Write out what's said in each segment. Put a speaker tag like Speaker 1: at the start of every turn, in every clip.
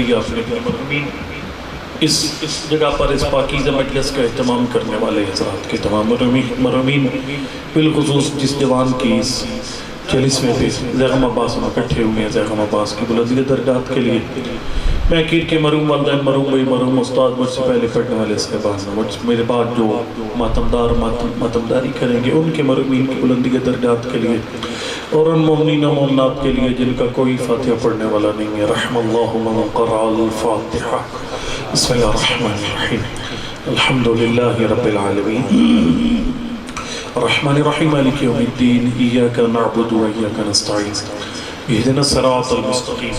Speaker 1: شکریہ آپ نے مرحومین اس جگہ پر اس پاکیزہ مجلس کا اہتمام کرنے والے حضرات کے تمام مرحومین بالخصوص جس جوان کی اس جلس میں بھی زیغم عباس میں اکٹھے ہوئے ہیں، زیغم عباس کی بلندی درجات کے لیے میں اکیر کے مرحوم والدین، مرحوم بھائی، مرحوم استاد، مجھ سے پہلے پڑھنے والے صاحبان، میرے بعد جو ماتمداری کریں گے ان کے مرحومین کی بلندی کے درجات کے لیے اور ان مومنین و مومنات کے لیے جن کا کوئی فاتحہ پڑھنے والا نہیں ہے، رحم اللہ من قرأ الفاتحہ۔ بسم اللہ الرحمن الرحیم، الحمدللہ رب العالمین، الرحمن الرحیم، مالک یوم الدین، ایاک نعبد و ایاک نستعین، اہدنا الصراط المستقیم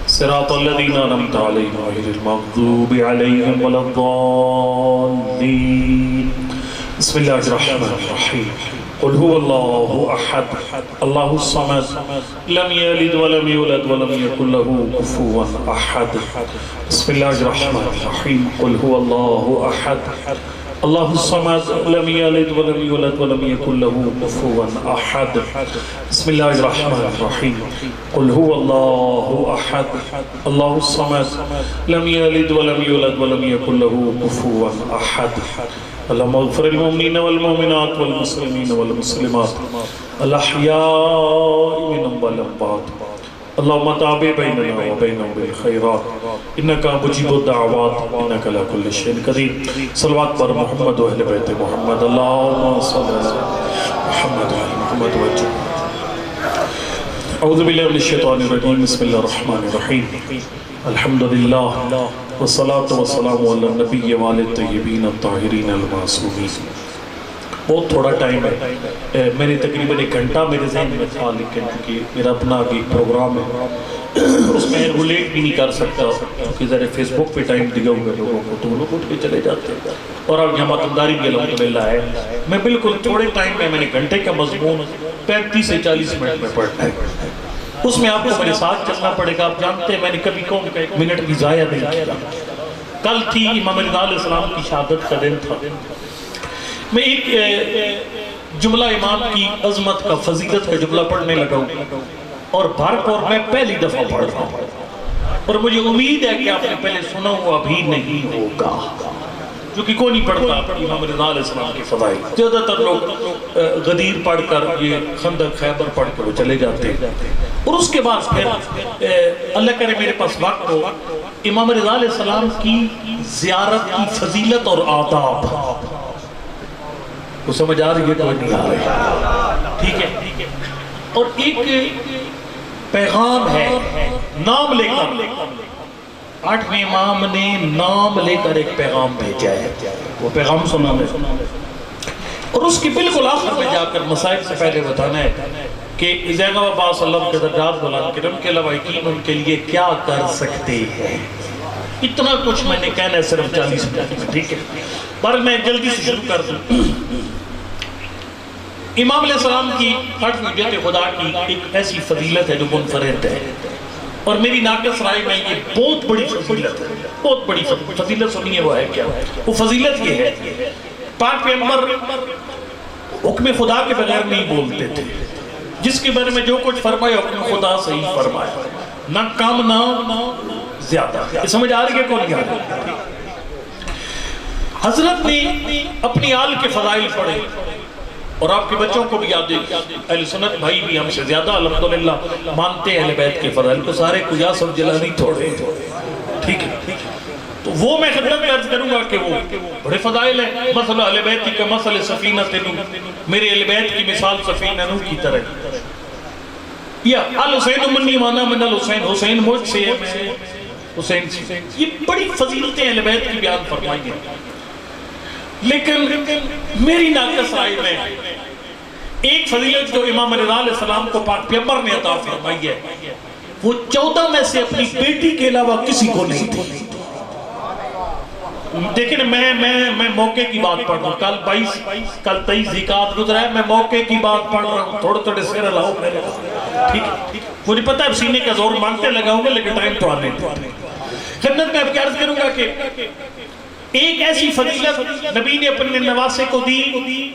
Speaker 1: صراط الذین انعمت علیہم غیر المغضوب علیہم ولا الضالین۔ بسم اللہ الرحمن الرحیم، قل هو اللہ احد اللہ الصمد لم یلد ولم یولد ولم یکن له کفوا احد۔ بسم اللہ الرحمن الرحیم، قل هو اللہ احد اللہ الصمد لم یلد ولم یولد ولم یکن له کفوا احد۔ بسم اللہ الرحمن الرحیم، قل هو اللہ احد اللہ الصمد لم یلد ولم یولد ولم یکن له کفوا احد۔ اللہم اغفر المؤمنین والمؤمنات والمسلمین والمسلمات الاحیاء منہم والاموات، اللہم تابع بیننا و بینہم بالخیرات انکا مجیب الدعوات انکا لا کل شیء قدیر۔ صلوات پر محمد و اہل بیت محمد، اللہم صلی اللہ محمد و اہل محمد وجہ۔ اعوذ باللہ من الشیطان الرجیم، بسم اللہ الرحمن الرحیم، الحمدللہ والصلاة والسلام علی النبی وآل الطیبین الطاہرین المعصومین۔ بہت تھوڑا ٹائم ہے، میں نے تقریباً 1 گھنٹہ میرے ذہن میں تھا، لیکن میرا اپنا بھی پروگرام ہے اس میں ریلیٹ بھی نہیں کر سکتا کیونکہ ذرا فیس بک پہ ٹائم دیا ہوئے لوگوں کو تو لوگ اٹھ کے چلے جاتے ہیں، اور اب یہاں ماتمداری بھی الحمدللہ ہے۔ میں بالکل تھوڑے ٹائم میں نے گھنٹے کا مضمون 35 سے 40 منٹ میں پڑھنا ہے، اس میں آپ کو میرے ساتھ چلنا پڑے گا۔ آپ جانتے ہیں میں نے کبھی کون کا 1 منٹ بھی ضائع نہیں کیا۔ کل تھی امام رضا علیہ السلام کی شہادت کا دن تھا، میں ایک جملہ امام کی عظمت کا، فضیلت کا جملہ پڑھنے لگا ہوں اور بھرپور میں پہلی دفعہ پڑھ رہا ہوں، اور مجھے امید ہے کہ آپ نے پہلے سنا ہوا بھی نہیں ہوگا، کیونکہ کوئی نہیں پڑھتا امام رضا علیہ السلام کی فضائل۔ زیادہ تر لوگ غدیر پڑھ کر، یہ خندق خیبر پڑھ کر وہ چلے جاتے ہیں، اور اس کے بعد پھر اللہ کرے میرے پاس وقت ہو امام رضا علیہ السلام کی زیارت کی فضیلت اور آداب۔ وہ سمجھ آ رہی ہے کوئی نہیں آ رہی؟ ٹھیک ہے، اور ایک پیغام ہے نام لے کر، 8ویں امام نے نام لے کر ایک پیغام بھیجا ہے، وہ پیغام سنا ہے، اور اس کی بالکل آخر میں جا کر مسائل سے پہلے بتانا ہے کہ زیغم عباس اللہ کے درجات بلند کرم کے لوائقین ان کے لیے کیا کر سکتے ہیں۔ اتنا کچھ میں نے کہنا ہے صرف 40 منٹ میں، ٹھیک ہے، پر میں جلدی سے شروع کر دوں۔ امام علیہ السلام کی 8 حجت خدا کی ایک ایسی فضیلت ہے جو منفرد ہے، اور میری ناقص رائے میں یہ بہت بڑی فضیلت ہے، بہت بڑی فضیلت۔ سنیے وہ ہے کیا؟ وہ فضیلت یہ ہے، پاک پیغمبر حکم خدا کے بغیر نہیں بولتے تھے، جس کے بارے میں جو کچھ فرمایا حکم خدا سے ہی فرمایا، نہ کم نہ زیادہ۔ یہ سمجھ آ رہی ہے کون نہیں آ رہی؟ حضرت نے اپنی آل کے فضائل پڑھے، اور آپ کے بچوں کو بھی یاد ہے، اہل سنت بھائی بھی ہم سے زیادہ الحمدللہ مانتے ہیں اہل بیت کے فضائل کو، سارے کو یاسف جلانی تھوڑے، ٹھیک ہے، تو وہ میں خدمت میں عرض کروں گا کہ وہ بڑے فضائل ہیں۔ مثل اہل بیت کا مثل سفینہ نوح، میرے اہل بیت کی مثال سفینہ نوح کی طرح، یا الحسین منی وانا من الحسین، حسین مجھ سے ہے میں حسین سے، یہ بڑی فضیلتیں اہل بیت کی بیان فرمائی ہیں۔ لیکن میری ناقص رائے میں ایک فضیلت جو امام رضا علیہ السلام کو پاک پیغمبر نے عطا فرمائی ہے، وہ 14 میں سے اپنی بیٹی کے علاوہ کسی کو نہیں تھی۔ دیکھیں میں موقع کی بات پڑھ رہا ہوں، کل 23 زکات گزرا ہے، میں موقع کی بات پڑھ رہا ہوں، تھوڑے تھوڑے سیر لاؤ میرے، ٹھیک ہے، مجھے پتہ ہے سینے کا زور مانگتے لگاؤں گے، لیکن ٹائم تو آنے دیں۔ خدمت میں اب کیا عرض کروں گا کہ ایک ایسی فضیلت نبی نے اپنے نواسے کو دی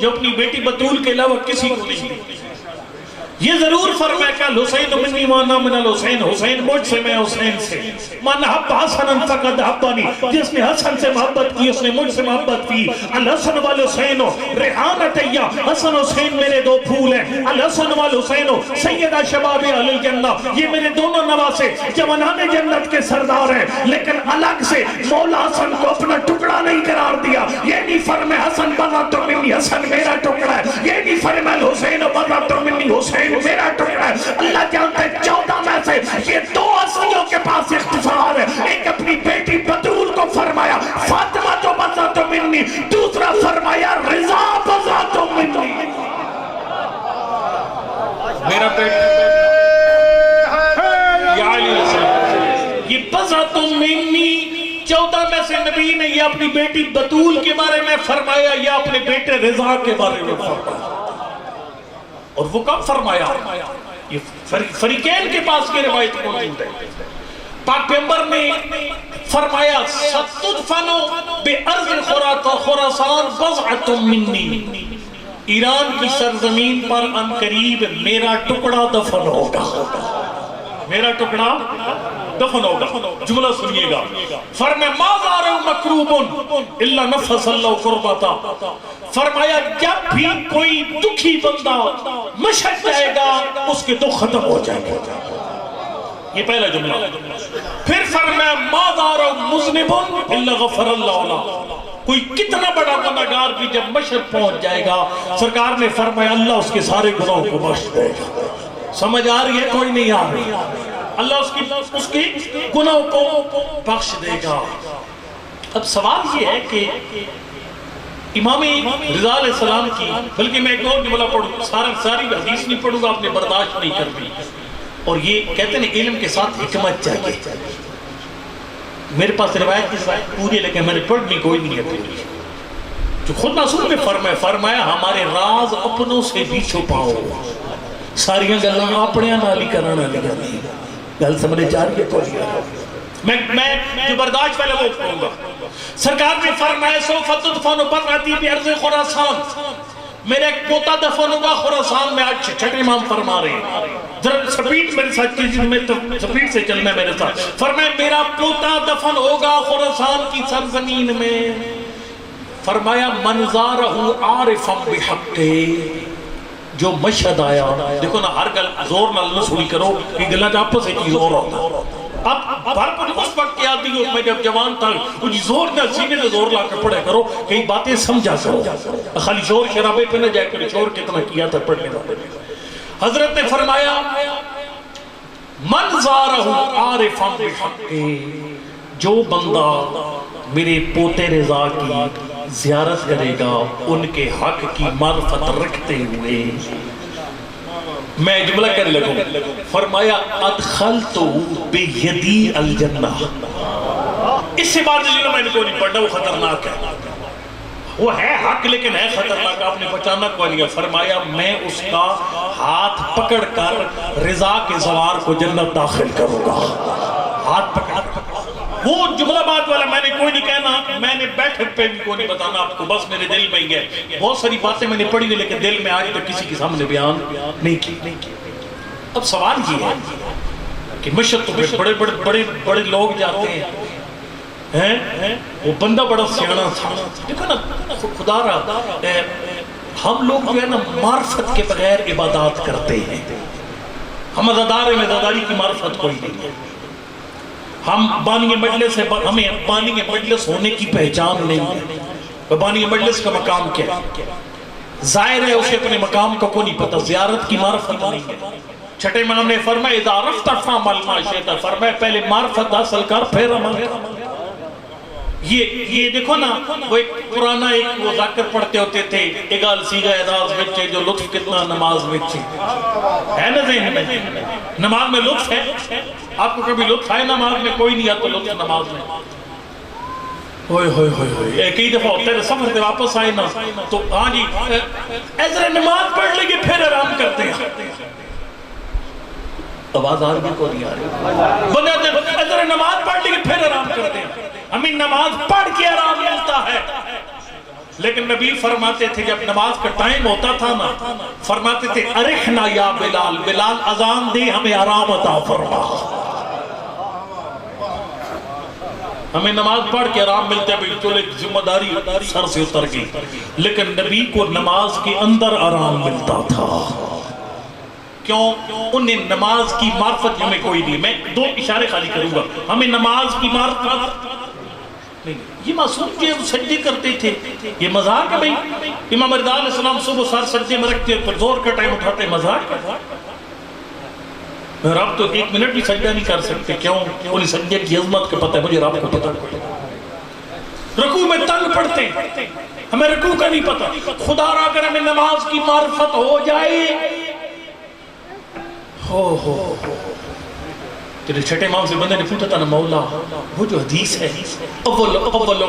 Speaker 1: جو اپنی بیٹی بطول کے علاوہ کسی کو نہیں دی۔ یہ ضرور فرمائے کہ حسین منی وانا من الحسین، حسین مجھ سے میں حسین سے، من حب حسنا فقد حبانی، جس نے حسن سے محبت کی اس نے مجھ سے محبت کی، الحسن والحسین ریحانتیہ، حسن حسین میرے دو پھول ہیں، الحسن والحسین سیدہ شباب اہل الجنہ، یہ میرے دونوں نواسے جوانان جنت کے سردار ہیں، لیکن الگ سے مولا حسن کو اپنا ٹکڑا نہیں قرار دیا، یہ نہیں فرمائے حسن بذات منی حسن میرا ٹکڑا ہے، یہ نہیں فرمائے الحسین بذات منی حسین میرا ٹکڑا ہے۔ اللہ جانتا ہے 14 میں سے یہ 2 ہستیوں کے پاس اختصار ہے، ایک اپنی بیٹی بطول کو فرمایا فاطمہ تو بذات منی، دوسرا فرمایا رضا بذات منی، میرا بیٹا یا علی السلام، یہ بذات منی 14 میں سے نبی نے یہ اپنی بیٹی بطول کے بارے میں فرمایا یا اپنے بیٹے رضا کے بارے میں فرمایا، اور وہ کب فرمایا؟ یہ فریقین کے پاس کی روایت موجود ہے۔ پاک پیغمبر نے فرمایا ستدفنو بِأَرْضِ خُرَاسَان بَضْعَةٌ مِّنِّي، ایران کی سرزمین پر ان قریب میرا ٹکڑا دفن ہوگا، میرا ٹکڑا دفن ہوگا۔ جملہ سنیے گا، فرمایا ما زارو مکروب الا نفس اللہ قربتا، فرمایا جب بھی کوئی دکھی بندہ مشک جائے گا اس کے دکھ ختم ہو جائے گا، یہ پہلا جملہ۔ پھر فرمایا ما زارو مذنب الا غفر اللہ عنہ، کوئی کتنا بڑا گناہگار بھی جب مشرق پہنچ جائے گا سرکار نے فرمایا اللہ اس کے سارے گناہوں کو بخش دے گا۔ سمجھ آ رہی ہے؟ کوئی نہیں آ رہی؟ اللہ اس کی گناہوں کو بخش دے گا۔ اب سوال یہ ہے کہ امام رضا علیہ السلام کی، بلکہ میں ایک اور جملہ پڑھوں، ساری حدیث نہیں پڑھوں گا، آپ نے برداشت نہیں کرتی، اور یہ کہتے ہیں ایلم کے ساتھ حکمت چاہیے۔ میرے پاس روایت کی ساتھ پوری، لیکن میں نے پڑھنی کوئی نہیں ہے پوری، جو خود رسول نے فرمایا ہمارے راز اپنوں سے بھی چھپاؤ، ساریاں گلاں اپنے نالی کرنا لگا نہیں، گل سمجھے چاہ رہی ہے کوئی میں جو برداشت پہلے وہ کہوں گا۔ سرکار نے فرمایا سوف تدفن بضعتی بِأَرْضِ خُرَاسَان، میرا ایک پوتا دفن ہوگا خراسان میں۔ آج چھٹے امام فرما رہے ہیں، ذرا سپیڈ میرے ساتھ کیجئے، میں سپیڈ سے چلنا ہے میرے ساتھ۔ فرمایا میرا پوتا دفن ہوگا خراسان کی سرزمین میں، فرمایا من زارہ عارفا بحقہ، جو مشہد آیا، دیکھو نا ہر گل زور نہ سنی کرو، یہ گلہ جا آپس ایک زور ہوتا۔ اب بھرپور اس وقت کی آدھی ہو، میں جب جوان تھا کچھ زور نہ سینے سے زور لا کے پڑھے کرو، کئی باتیں سمجھا کرو، خالی شور شرابے پہ نہ جائے کرو، شور کتنا کیا تھا پڑھنے والے۔ حضرت نے فرمایا من زارہ عارفا بحقہ، جو بندہ میرے پوتے رضا کی زیارت کرے گا ان کے حق کی معرفت رکھتے ہوئے، میں جملہ کر لگوں، فرمایا ادخلتو بیدی الجنہ، اس سے بعد جنہوں میں نے کو نہیں پڑھنا، وہ خطرناک ہے، وہ ہے حق لیکن ہے خطرناک، آپ نے بچانا کو نہیں ہے۔ فرمایا میں اس کا ہاتھ پکڑ کر رضا کے زوار کو جنت داخل کروں گا، ہاتھ پکڑ کر۔ وہ جملہ بات والا میں نے کوئی نہیں کہنا، میں نے بیٹھک پہ بھی کوئی نہیں بتانا آپ کو، بس میرے دل میں ہی ہے۔ بہت ساری باتیں میں نے پڑھی ہوئی لیکن دل میں آج تک کسی کے سامنے بیان نہیں کی۔ اب سوال یہ ہے کہ مشرق تو بڑے لوگ جاتے ہیں، وہ بندہ بڑا سیانا تھا، دیکھو نا خدا رہا، ہم لوگ جو ہے نا معرفت کے بغیر عبادات کرتے ہیں، ہم ازادار میں ازاداری کی معرفت کوئی نہیں ہے، ہم بانی مجلس ہے، ہمیں بانی مجلس ہونے کی پہچان نہیں ہے، بانی مجلس کا مقام کیا ہے، ظاہر ہے اسے اپنے مقام کا کوئی نہیں پتا، زیارت کی معرفت نہیں ہے۔ چھٹے امام نے فرمایا اذا عرفت فعمل ما شئت، فرمایا پہلے معرفت حاصل کر پھر عمل کر۔ یہ دیکھو نا، وہ ایک پرانا ایک وہ ذکر پڑھتے ہوتے تھے، اگال سیگا اعداز بچے جو لطف کتنا نماز بچے ہے نا ذہن میں، نماز میں لطف ہے، آپ کو کبھی لطف آئے نماز میں؟ کوئی نہیں آتا لطف نماز میں، ہوئے ہوئے ہوئے ہوئے کئی دفعہ ہوتا ہے سفر سے واپس آئے نا تو ہاں جی ایسا نماز پڑھ لیں گے پھر آرام کرتے ہیں، آواز آ رہی کو نہیں آ رہی، بندے ایسا نماز پڑھ لیں گے پھر آرام کرتے ہیں، ہمیں نماز پڑھ کے آرام ملتا ہے، لیکن نبی فرماتے تھے جب نماز کا ٹائم ہوتا تھا نا، فرماتے تھے ارحنا یا بلال، بلال اذان دے ہمیں آرام عطا فرما۔ ہمیں نماز پڑھ کے آرام ملتا ہے، بھئی چلے ذمہ داری سر سے اتر گئی، لیکن نبی کو نماز کے اندر آرام ملتا تھا۔ کیوں؟ انہیں نماز کی معرفت ہمیں کوئی نہیں۔ میں دو اشارے خالی کروں گا۔ ہمیں نماز کی معرفت نہیں، یہ معصوم جو سجدے کرتے تھے یہ مذاق ہے بھئی؟ امام رضا علیہ السلام صبح سار سجدے میں رکھتے پھر زور کا ٹائم اٹھاتے، مذاق ہے؟ رب تو ایک منٹ بھی سجدہ نہیں کر سکتے، کیوں؟ انہیں سجدے کی عظمت کا پتہ ہے، مجھے رب کو پتہ ہے۔ رکوع میں تنگ پڑتے ہیں، ہمیں رکوع کا نہیں پتہ۔ خدا را اگر ہمیں نماز کی معرفت ہو جائے، تیرے چھٹے امام سے بندے نے پوچھا تھا نا، مولا وہ جو حدیث ہے اول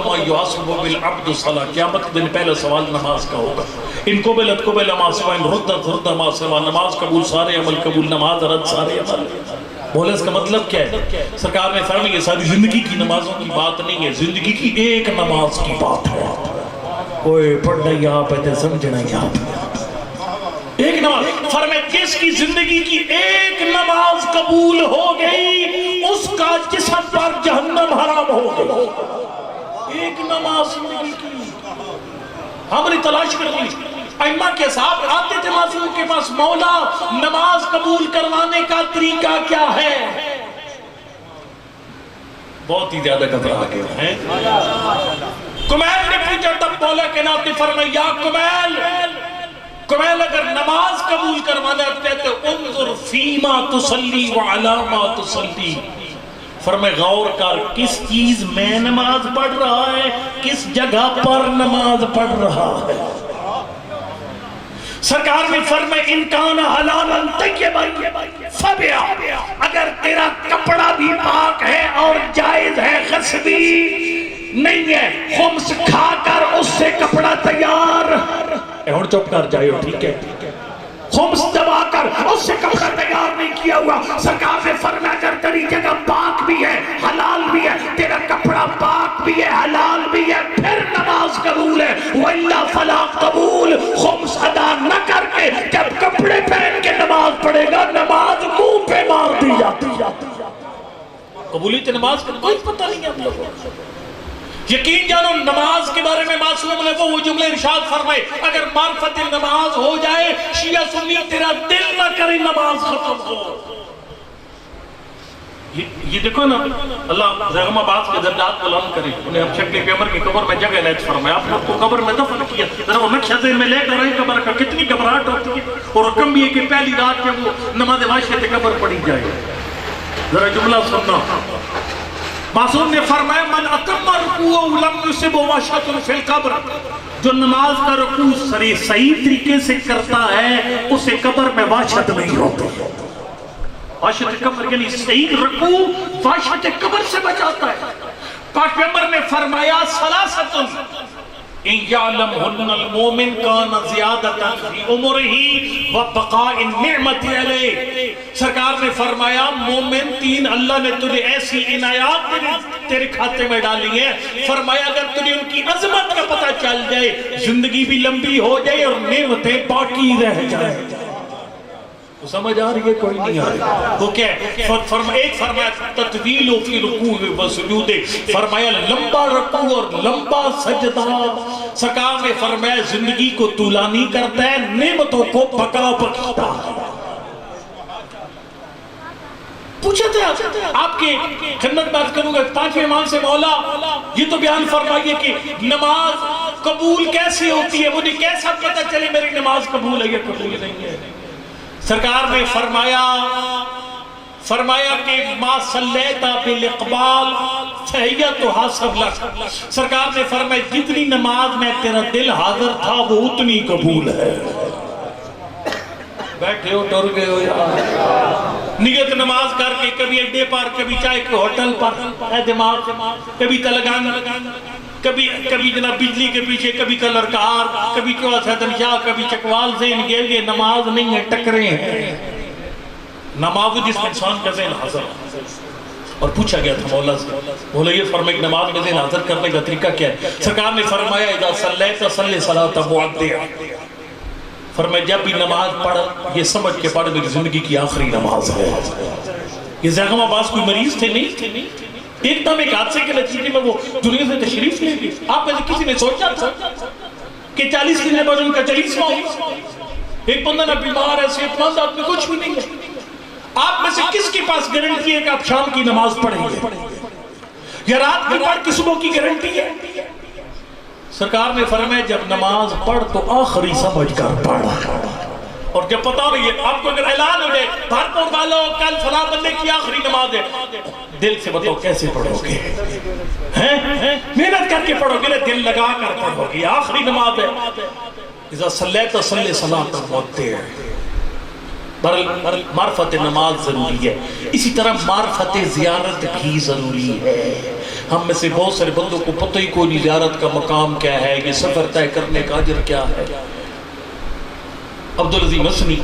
Speaker 1: ما یحاسب بالعبد الصلاۃ، قیامت کے دن پہلا سوال نماز کا ہوگا۔ ان قبلت قبل ما سوا، ان ردت رد ما سوا، نماز قبول سارے عمل قبول، نماز رد سارے عمل۔ بولے اس کا مطلب کیا ہے؟ سرکار نے فرمایا یہ ساری زندگی کی نمازوں کی بات نہیں ہے، زندگی کی ایک نماز کی بات ہے۔ کوئی پڑھنا یہاں پہ تے سمجھنا یہاں پہ، ایک نماز۔ فرمایا جس کی زندگی کی ایک نماز قبول ہو گئی اس کا جسم پر جہنم حرام ہو گئی۔ ایک نماز زندگی کی ہم نے تلاش کر لی۔ ائمہ کے صاحب آتے تھے معصوم کے پاس، مولا نماز قبول کروانے کا طریقہ کیا ہے؟ بہت ہی زیادہ گھبرا گئے ہیں۔ کمیل نے پوچھا تب مولا کے ناطے فرمایا یا کمیل، کمیل اگر نماز قبول کروانا کہتے انظر فیما تصلی وعلا ما تصلی، فرمائے غور کر کس چیز میں نماز پڑھ رہا ہے، کس جگہ پر نماز پڑھ رہا ہے۔ سرکار نے فرمائے ان کان حلالا طیبا فبیا، اگر تیرا کپڑا بھی پاک ہے اور جائز ہے، غصبی نہیں ہے، خمس کھا کر اس سے کپڑا تیار، اور چپ کر جائے ہو، ٹھیک ہے، خمس دبا کر اس سے کپڑا تیار نہیں کیا ہوا۔ سرکار نے فرمایا اگر تیری جگہ پاک بھی ہے، حلال بھی ہے، تیرا کپڑا پاک بھی ہے، حلال بھی ہے، پھر نماز قبول ہے، وَإِلَّا فَلَا قبول۔ خمس ادا نہ کر کے جب کپڑے پہن کے نماز پڑھے گا، نماز منہ پہ مار دی جاتی۔ قبولیت نماز کا کوئی پتہ نہیں ہے ہم لوگوں کو۔ یقین جانو نماز کے بارے میں معصوم نے وہ جملے ارشاد فرمائے اگر معرفت نماز ہو جائے، شیعہ سنی تیرا دل نہ کرے نماز ختم ہو۔ یہ دیکھو نا، اللہ رحم آباد کے درجات بلند کرے، انہیں اب شکل پیغمبر کی قبر میں جگہ لیت فرمایا، آپ لوگ کو قبر میں دفن کیا، ذرا وہ نقشہ ذہن میں لے کر رہے قبر کا، کتنی گھبراہٹ ہوتی ہے، اور حکم بھی ہے کہ پہلی رات کے وہ نماز واشیت قبر پڑھی جائے۔ ذرا جملہ سننا، معصوم نے فرمایا من اتم رکوع لم یصب واشۃ فی القبر، جو نماز کا رکوع صحیح طریقے سے کرتا ہے اسے قبر میں واشت نہیں ہوتی۔ واشت قبر یعنی صحیح رکوع واشت قبر سے بچاتا ہے۔ پاک پیغمبر نے فرمایا ثلاثۃ ان یعلمہن المومن کان زیادۃ فی عمرہ وبقاء النعمت علیہ، سرکار نے فرمایا مومن تین اللہ نے تجھے ایسی عنایات تیرے کھاتے میں ڈالی ہیں، فرمایا اگر تجھے ان کی عظمت کا پتہ چل جائے زندگی بھی لمبی ہو جائے اور نعمتیں باقی رہ جائیں۔ سمجھ آ رہی ہے کوئی نہیں آ رہی؟ وہ کیا ہے؟ ایک فرمایا تطویل فی رکوع و سجود، فرمایا لمبا رکوع اور لمبا سجدہ۔ سرکار نے فرمایا زندگی کو طولانی کرتا ہے، نعمتوں کو پکا پکاتا ہے۔ پوچھا تھا آپ کے خدمت بات کروں گا 5ویں امام سے، مولا یہ تو بیان فرمائیے کہ نماز قبول کیسے ہوتی ہے، مجھے کیسا پتہ چلے میری نماز قبول ہے یا قبول نہیں ہے؟ سرکار نے فرمایا کہ ما صلیت بالاقبال فہی تحسب لک، سرکار نے فرمایا جتنی نماز میں تیرا دل حاضر تھا وہ اتنی قبول ہے۔ بیٹھے ہو ڈر گئے ہو یار، نیت نماز کر کے کبھی اڈے پر، کبھی چائے کے ہوٹل پر ہے دماغ، کبھی تلگانہ، کبھی جناب بجلی کے پیچھے، کبھی کلر کار، کبھی چوہا سیدن شاہ، کبھی چکوال ذہن گئے، یہ نماز نہیں ہے، ٹکرے ہیں۔ نماز جس انسان کا ذہن حاضر، اور پوچھا گیا تھا مولا سے، مولا یہ فرمائے کہ نماز میں ذہن حاضر کرنے کا طریقہ کیا ہے؟ سرکار نے فرمایا اذا صلیت صلی صلاۃ مودع، فرمایا جب بھی نماز پڑھ یہ سمجھ کے پڑھ میری زندگی کی آخری نماز ہے۔ یہ زاغم عباس کوئی مریض تھے نہیں، ایک دم ایک حادثے کے نتیجے میں وہ دنیا سے تشریف لے گئے۔ آپ میں سے کسی نے سوچا تھا کہ 40 دن بعد ان کا 40واں ہو؟ ایک بندہ نہ بیمار ہے، صحت مند آدمی، کچھ بھی نہیں ہے۔ آپ میں سے کس کے پاس گارنٹی ہے کہ آپ شام کی نماز پڑھیں گے یا رات کی پڑھ کے صبح کی گارنٹی ہے؟ سرکار نے فرمایا جب نماز پڑھ تو آخری سمجھ کر پڑھ، اور جب پتا نہیں ہے آپ کو اگر اعلان ہو جائے بھارپور والوں کل فلاں بندے کی آخری نماز ہے، دل سے بتاؤ کیسے پڑھو گے؟ محنت کر کے پڑھو گے، دل لگا کر پڑھو گے، آخری نماز ہے۔ اذا صلیت صلی صلاۃ مودع، معرفت نماز ضروری ہے، اسی طرح معرفت زیارت بھی ضروری ہے۔ ہم میں سے بہت سارے بندوں کو پتہ ہی کوئی نہیں زیارت کا مقام کیا ہے، یہ سفر طے کرنے کا اجر کیا ہے۔ عبدالعزیز مسنی،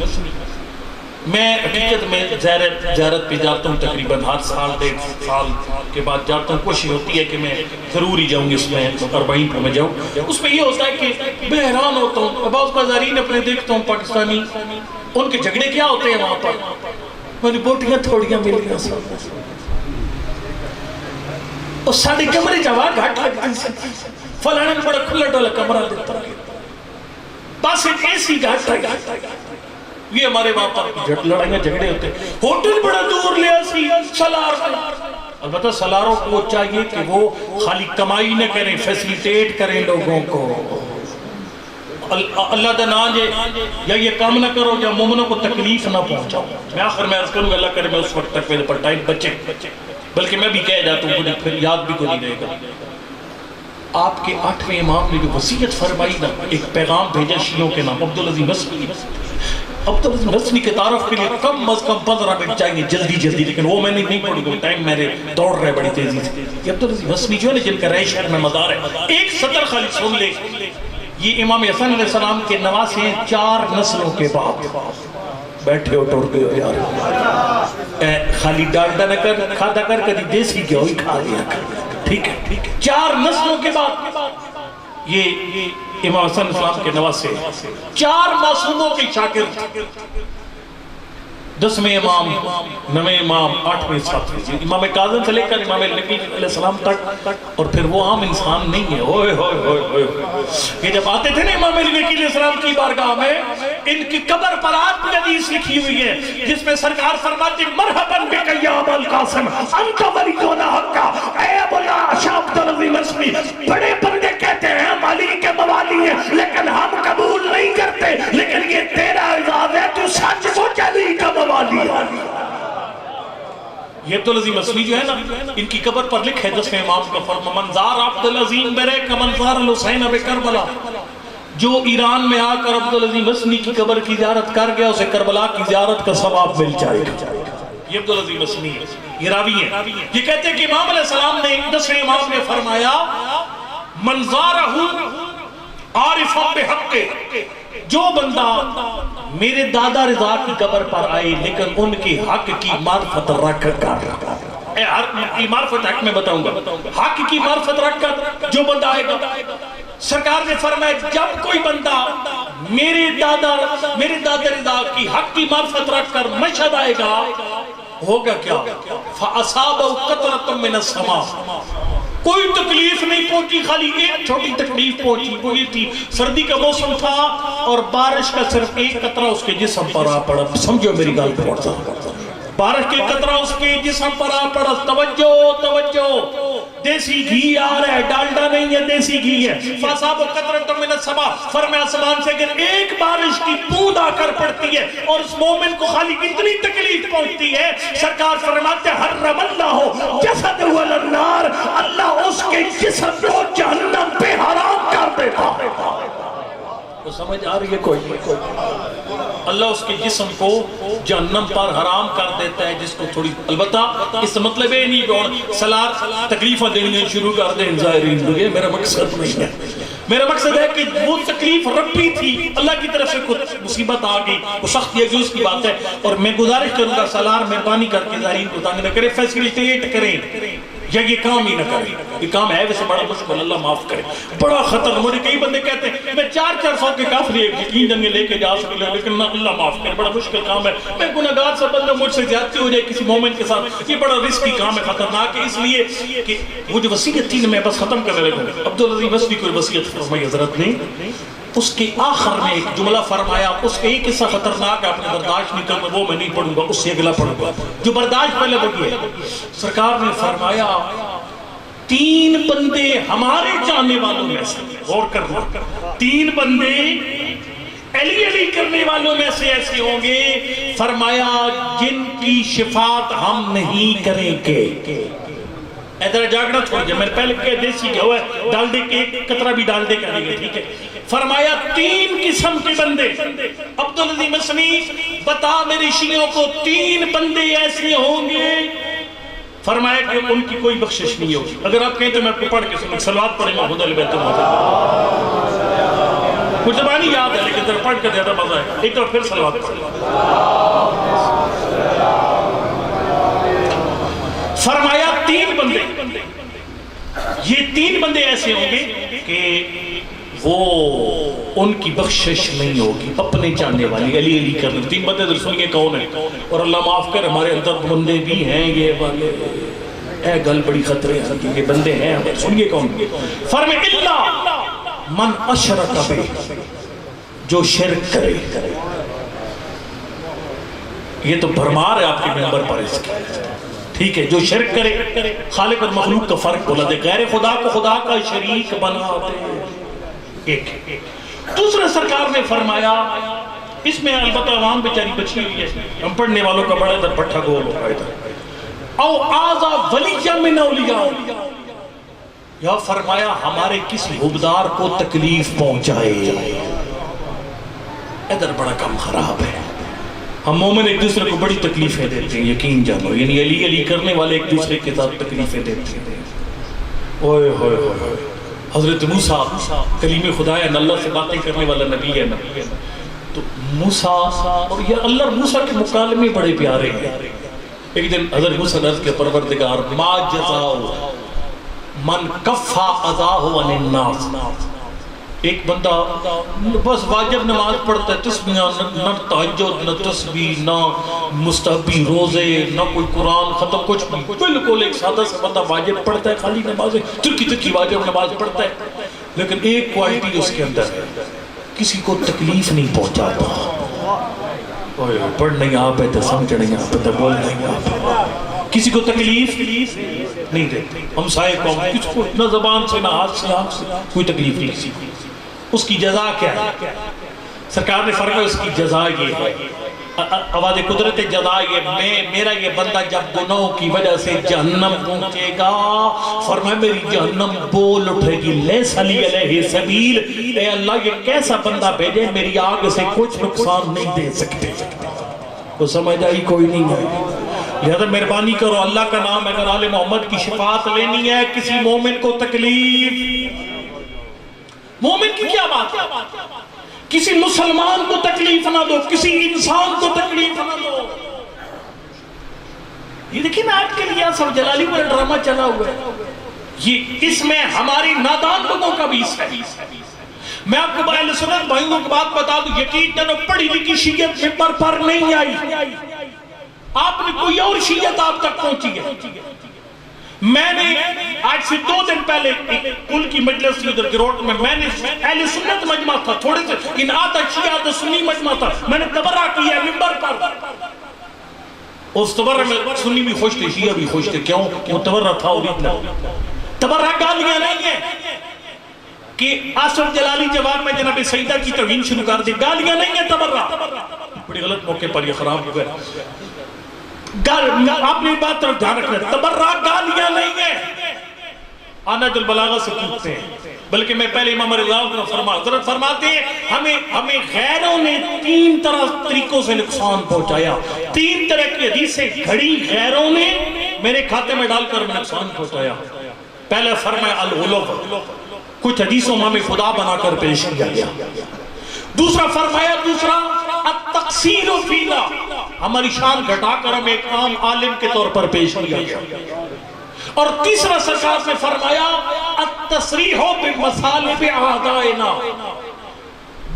Speaker 1: میں حقیقت میں زیارت پہ جاتا ہوں، تقریباً ہر سال 1.5 سال کے بعد جاتا ہوں، کوشش ہوتی ہے کہ میں ضرور ہی جاؤں، اس میں 40 پہ میں جاؤں۔ اس میں یہ ہوتا ہے کہ میں حیران ہوتا ہوں، بعض بازارین اپنے دیکھتا ہوں پاکستانی، ان کے جھگڑے کیا ہوتے ہیں وہاں پر؟ میری بوٹیاں تھوڑیاں مل گیا سب، اور ساڑھے کمرے جاوا گھاٹ لگتی سے فلانے میں بڑا کھلا ڈولا کمرہ دیتا ہے، بس ایک ایسی گھاٹ لگا۔ یہ ہمارے وہاں پر لڑائیاں جھگڑے ہوتے ہیں، ہوٹل بڑا دور لیا سی سلار، البتہ سلاروں کو چاہیے کہ وہ خالی کمائی نہ کریں، فیسیلیٹیٹ کریں لوگوں کو۔ اللہ دا نام یا یہ کام نہ کرو یا مومنوں کو تکلیف نہ پہنچاؤ۔ میں آخر میں عرض کروں گا اللہ کرے میں اس وقت تک میرے پر ٹائم بچے، بلکہ میں بھی کہہ جاتا ہوں، پھر یاد بھی کو نہیں رہے گا۔ آپ کے 8ویں امام نے جو وصیت فرمائی نا، ایک پیغام بھیجا شیعوں کے نام، عبدالعزیز مسنی۔ عبدالعزیز مسنی کے تعارف کے لیے کم از کم 15 منٹ چاہیے، جلدی، لیکن وہ میں نہیں پڑھوں گا، ٹائم میرے دوڑ رہے بڑی تیزی سے۔ یہ عبدالعزیز مسنی جو ہے نا، جن کا رائے شہر میں مزار ہے، ایک سطر خالی سن لے، یہ امام حسن علیہ السلام کے نواسے ہیں 4 نسلوں کے بعد۔ بیٹھے ہو ٹوڑ گئے ہو یار، خالی ڈالڈا نہ کر کھاتا کر، کدی دیسی گیا ہوئی کھا لیا کر، ٹھیک ہے۔ 4 نسلوں کے بعد یہ امام حسن علیہ السلام کے نواسے 4 معصوموں کی شاگرد، 10ویں امام، 9ویں امام، 8ویں 7ویں، امام کاظم سے لے کر امام نبی علیہ السلام تک، اور پھر وہ عام انسان نہیں ہے۔ اوئے ہوئے ہوئے ہوئے، یہ جب آتے تھے نا امام نبی علیہ السلام کی بارگاہ میں، ان کی قبر پر آج بھی حدیث لکھی ہوئی ہے جس میں سرکار فرماتے مرحباً بک یا ابا القاسم انت ولینا حقا، اے ابو اللہ شاہ عبدالعزیز مسنی، بڑے بندے کہتے ہیں ہم علی کے موالی ہیں لیکن ہم قبول نہیں کرتے، لیکن یہ تیرا اعزاز ہے، تو سچ مچ علی کا موالی ہے۔ یہ عبدالعزیز مسنی جو ہے نا، ان کی قبر پر لکھا ہے 10ویں امام کا فرمان، منظار عبدالعزیز برے کا منظار الحسین اب کربلا، جو ایران میں آ کر عبدالعزیز مسنی کی قبر کی زیارت کر گیا اسے کربلا کی زیارت کا ثواب مل جائے گا۔ یہ عبدالعزیز مسنی ہے، یہ راوی ہے۔ یہ کہتے ہیں کہ امام علیہ السلام نے 10ویں امام نے فرمایا منظارہ عارف بحق، جو بندہ میرے دادا رضا کی قبر پر آئے لیکن ان کی حق کی معرفت رکھ کر، معرفت حق میں بتاؤں گا، حق کی معرفت رکھ کر جو بندہ آئے گا، سرکار نے فرمایا جب کوئی بندہ میرے دادا رضا کی حق کی معرفت رکھ کر مشہد آئے گا، ہوگا کیا؟ فَأَصَابَهُ قَطْرَةٌ مِّنَ السَّمَاءِ، کوئی تکلیف نہیں پہنچی، خالی ایک چھوٹی تکلیف پہنچی، وہ یہ تھی سردی کا موسم تھا اور بارش کا صرف ایک قطرہ اس کے جسم پر آ پڑا۔ سمجھو میری گال پہنچا، بارش کے قطرہ اس کے جسم پر آ پڑا۔ توجہ، دیسی گھی آ رہا ہے، ڈالڈا نہیں ہے، دیسی گھی ہے۔ فَأَصَابَهُ قَطْرَةٌ مِّنَ السَّمَاءِ، فرمایا آسمان سے اگر ایک بارش کی بوند آ کر پڑتی ہے اور اس مومن کو خالی اتنی تکلیف پہنچتی ہے، سرکار فرماتے حرم اللہ جسد علی النار، اللہ اس کے جسم کو جہنم پہ حرام کر دیتا ہے۔ تو سمجھ آ رہی ہے کوئی؟ اللہ اس کے جسم کو جہنم پر حرام کر دیتا ہے، جس کو تھوڑی، البتہ اس مطلب ہے نہیں کہ سلار تکلیفہ دینی شروع کر دیں زائرین، یہ میرا مقصد نہیں ہے، میرا مقصد ہے کہ وہ تکلیف ربی تھی، اللہ کی طرف سے کچھ مصیبت آ گئی، وہ سخت یجوز کی بات ہے. اور میں گزارش کروں گا سالار مہربانی کر کے زائرین کو تنگ نہ کرے، فیسیلیٹیٹ کریں یا یہ کام ہی نہ کریں. یہ کام ہے ویسے بڑا مشکل، اللہ معاف کرے، بڑا خطر. مجھے کئی بندے کہتے ہیں میں 400 کے کافری یقین جنگے لے کے جا سکتا ہوں، لیکن اللہ معاف کرے بڑا مشکل کام ہے. میں گناہگار سا بندہ، مجھ سے زیادتی ہو جائے کسی مومن کے ساتھ، یہ بڑا رسکی کام ہے، خطرناک ہے. اس لیے کہ وہ جو وصیت تھی میں بس ختم کرنے لگوں. عبدالعزیز بسری کوئی وصیت فرمائی حضرت نے، اس کے آخر میں ایک جملہ فرمایا، اس کے ایک حصہ خطرناک ہے، آپ نے برداشت نہیں کرنا، وہ میں نہیں پڑھوں گا، اس سے اگلا پڑھوں گا جو برداشت پہلے بڑھی ہے. سرکار نے فرمایا 3 بندے ہمارے چاہنے والوں میں سے، غور کرنا، 3 بندے علی علی کرنے والوں میں سے ایسے ہوں گے، فرمایا جن کی شفاعت ہم نہیں کریں گے. ادھر جاگنا چھوڑ جائے، میں پہلے کہ دیسی کیا ہوا ہے، ڈالڈے کے ایک قطرہ بھی ڈالڈے کا نہیں ہے، ٹھیک ہے. فرمایا 3 قسم کے بندے. عبدالعزیز مسنی بتا میرے شیعوں کو 3 بندے ایسے ہوں گے، فرمایا کہ ان کی کوئی بخشش نہیں ہوگی. اگر آپ کہیں تو میں آپ کو پڑھ کے سنوں، صلوات پڑھیں محمود علی بیت المحمد. کچھ زبانی یاد ہے لیکن ذرا پڑھ کر زیادہ مزہ ہے. ایک تو پھر صلوات پڑھیں. فرمایا 3 بندے، یہ 3 بندے ایسے ہوں گے کہ وہ ان کی بخشش نہیں ہوگی، اپنے چاہنے والی علی علی کرنے. 3 بندے در سنیے کون ہیں، اور اللہ معاف کر ہمارے اندر بندے بھی ہیں یہ والے، اے گل بڑی خطرے ہیں، یہ بندے ہیں. سنیے کون. فرمایا اللہ من اشرک بے، جو شرک کرے. یہ تو بھرمار ہے آپ کے ممبر پر اس کی، ٹھیک ہے. جو شرک کرے، خالق اور مخلوق کا فرق بولا دے، غیر خدا کو خدا کا شریک بنا دے. ایک دوسرا سرکار نے فرمایا، اس میں البتہ عوام بیچاری بچی ہوئی ہے، ہم پڑھنے والوں کا بڑا در پٹھا گول ہوگا ادھر. او آزا ولی من اولیاء، یا فرمایا ہمارے کسی حبدار کو تکلیف پہنچائے. ادھر بڑا کم خراب ہے. ہم مومن ایک دوسرے کو بڑی تکلیفیں دیتے ہیں، یقین جانو، یعنی علی علی کرنے والے ایک دوسرے کے ساتھ تکلیفیں دیتے ہیں. اوئے ہوئے ہوئے، حضرت موسیٰ کلیم خدا ہے، اللہ سے باتیں کرنے والا نبی ہے نا. تو موسیٰ اور یہ اللہ موسیٰ کے مکالمے بڑے پیارے ہیں. ایک دن حضرت موسیٰ نے عرض کے پروردگار ما جزاؤ من کفا اذاہ عن الناس. ایک بندہ بس واجب نماز پڑھتا ہے، تسبیح نہ تہجد نہ تسبیح نہ مستحبی روزے نہ کوئی قرآن ختم کچھ نہیں، بالکل ایک سادہ سا بندہ واجب پڑھتا ہے، خالی نمازیں ترکی ترکی واجب نماز پڑھتا ہے، لیکن ایک کوالٹی اس کے اندر ہے، کسی کو تکلیف نہیں پہنچاتا. پڑھ نہیں آپ ہے تو سمجھ نہیں آپ ہے تو بول نہیں آپ، کسی کو تکلیف نہیں دیتے. ہم سائے قوم کچھ کو نہ زبان سے نہ ہاتھ سے آنکھ سے کوئی تکلیف نہیں کسی کو. اس کی جزا کیا ہے؟ سرکار نے فرمایا اس کی جزا یہ ہے، آواز قدرت جزا یہ، میرا یہ بندہ جب گناہوں کی وجہ سے جہنم پہنچے گا، فرمایا میری جہنم بول اٹھے گی لیس علی علیہ سبیل، اے اللہ یہ کیسا بندہ بھیجے میری آگ سے کچھ نقصان نہیں دے سکتے. وہ سمجھ آئی کوئی نہیں ہے. لہذا مہربانی کرو، اللہ کا نام ہے، اگر آل محمد کی شفاعت لینی ہے، کسی مومن کو تکلیف، مومن کی کیا بات ہے، کسی مسلمان کو تکلیف نہ دو، کسی انسان کو تکلیف نہ دو. یہ دیکھیں نا آج کے لیے سب جلالی پر ڈرامہ چلا ہوا ہے، یہ اس میں ہماری نادان لوگوں کا بھی حصہ ہے. میں آپ کو اہل سنت بھائیوں کی بات بتا دوں، یقین جانو پڑھی لکھی شیعت ممبر پر نہیں آئی، آپ نے کوئی اور شیعت آپ تک پہنچی ہے. میں نے آج سے 2 دن پہلے کل کی مجلس کی ادھر گروٹ میں نے اہل سنت مجمع تھا، تھوڑے سے ان آدھا شیعہ آدھا سنی مجمع تھا، میں نے تبرہ کیا ہے ممبر پر. اس تبرہ میں سنی بھی خوش تھے، شیعہ بھی خوش تھے. کیوں؟ وہ تبرہ تھا اور اتنا. تبرہ گالیاں نہیں ہیں کہ آصف جلالی جواب میں جناب سیدہ کی توہین شروع کر دی، گالیاں نہیں ہیں تبرہ. بڑی غلط موقع پر یہ خراب ہو گئے. آپ نے بات طرف دھیان رکھنا ہے، تبرہ گالیاں نہیں ہیں، نہج البلاغہ سے پوچھتے ہیں. بلکہ میں پہلے امام رضا حضرت فرماتے ہیں ہمیں غیروں نے 3 طریقوں سے نقصان پہنچایا. 3 طرح کی حدیثیں گھڑی غیروں نے میرے کھاتے میں ڈال کر نقصان پہنچایا. پہلے فرمایا الغلو، کچھ حدیثوں میں ہمیں خدا بنا کر پیش کیا گیا. دوسرا فرمایا التقصیر فینا، ہماری شان گھٹا کر ہمیں ایک عام عالم کے طور پر پیش کیا گیا. اور تیسرا سرکار نے فرمایا التصریح بمصالح اعدائنا،